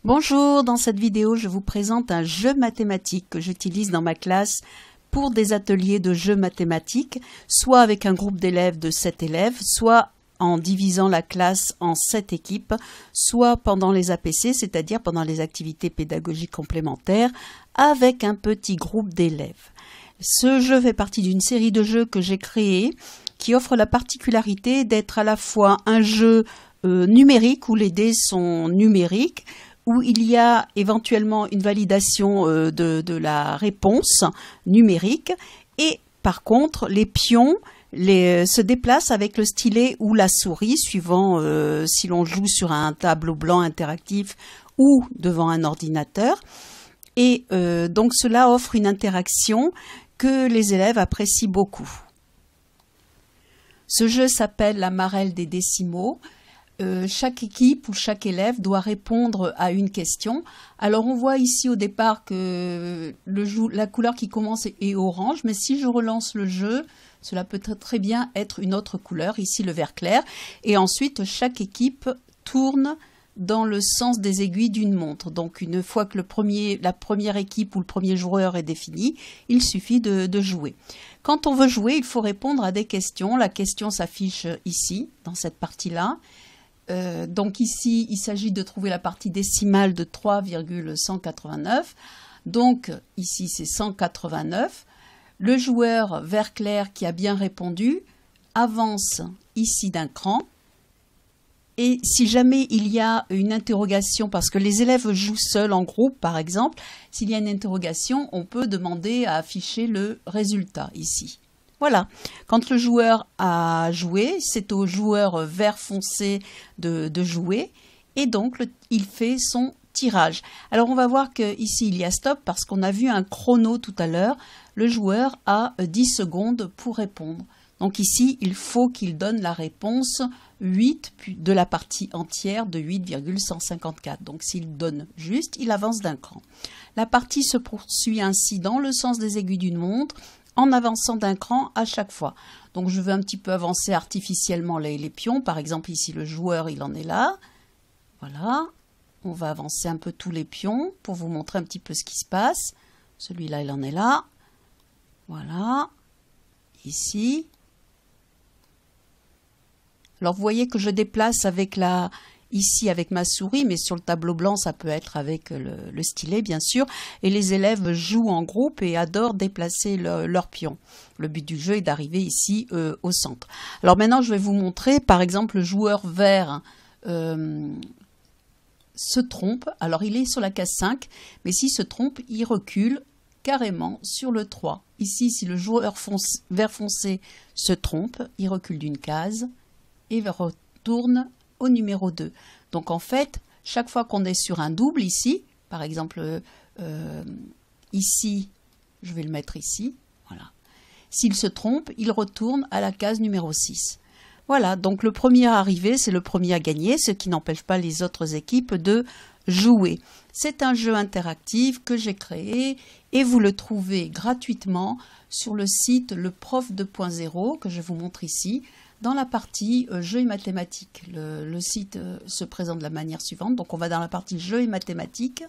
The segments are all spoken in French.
Bonjour, dans cette vidéo, je vous présente un jeu mathématique que j'utilise dans ma classe pour des ateliers de jeux mathématiques, soit avec un groupe d'élèves de 7 élèves, soit en divisant la classe en 7 équipes, soit pendant les APC, c'est-à-dire pendant les activités pédagogiques complémentaires, avec un petit groupe d'élèves. Ce jeu fait partie d'une série de jeux que j'ai créés qui offre la particularité d'être à la fois un jeu numérique où les dés sont numériques, où il y a éventuellement une validation de la réponse numérique, et par contre les pions se déplacent avec le stylet ou la souris, suivant si l'on joue sur un tableau blanc interactif ou devant un ordinateur. Et donc cela offre une interaction que les élèves apprécient beaucoup. Ce jeu s'appelle la marelle des décimaux. Chaque équipe ou chaque élève doit répondre à une question. Alors on voit ici au départ que la couleur qui commence est orange, mais si je relance le jeu, cela peut très bien être une autre couleur, ici le vert clair. Et ensuite chaque équipe tourne dans le sens des aiguilles d'une montre. Donc une fois que la première équipe ou le premier joueur est défini, il suffit de jouer. Quand on veut jouer, il faut répondre à des questions. La question s'affiche ici, dans cette partie-là. Donc ici, il s'agit de trouver la partie décimale de 3,189. Donc ici, c'est 189. Le joueur vert clair qui a bien répondu avance ici d'un cran. Et si jamais il y a une interrogation, parce que les élèves jouent seuls en groupe par exemple, s'il y a une interrogation, on peut demander à afficher le résultat ici. Voilà, quand le joueur a joué, c'est au joueur vert foncé de jouer, et donc il fait son tirage. Alors on va voir qu'ici il y a stop, parce qu'on a vu un chrono tout à l'heure. Le joueur a 10 secondes pour répondre. Donc ici, il faut qu'il donne la réponse 8 de la partie entière de 8,154. Donc s'il donne juste, il avance d'un cran. La partie se poursuit ainsi dans le sens des aiguilles d'une montre, en avançant d'un cran à chaque fois. Donc je vais un petit peu avancer artificiellement les pions. Par exemple ici le joueur il en est là. Voilà. On va avancer un peu tous les pions pour vous montrer un petit peu ce qui se passe. Celui-là il en est là. Voilà. Ici. Alors vous voyez que je déplace ici avec ma souris, mais sur le tableau blanc, ça peut être avec le stylet, bien sûr. Et les élèves jouent en groupe et adorent déplacer leurs pions. Le but du jeu est d'arriver ici au centre. Alors maintenant, je vais vous montrer, par exemple, le joueur vert se trompe. Alors il est sur la case 5, mais s'il se trompe, il recule carrément sur le 3. Ici, si le joueur vert foncé se trompe, il recule d'une case et retourne au numéro 2. Donc en fait, chaque fois qu'on est sur un double ici, par exemple ici, je vais le mettre ici, voilà. S'il se trompe, il retourne à la case numéro 6. Voilà, donc le premier arrivé, c'est le premier à gagner, ce qui n'empêche pas les autres équipes de jouer. C'est un jeu interactif que j'ai créé et vous le trouvez gratuitement sur le site Le Prof 2.0 que je vous montre ici. Dans la partie jeux et mathématiques, le site se présente de la manière suivante. Donc on va dans la partie jeux et mathématiques.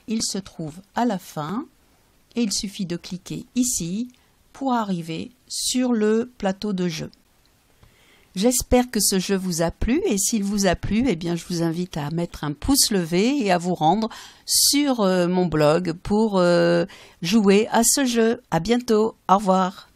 Il se trouve à la fin et il suffit de cliquer ici pour arriver sur le plateau de jeu. J'espère que ce jeu vous a plu, et s'il vous a plu, eh bien je vous invite à mettre un pouce levé et à vous rendre sur mon blog pour jouer à ce jeu. À bientôt, au revoir.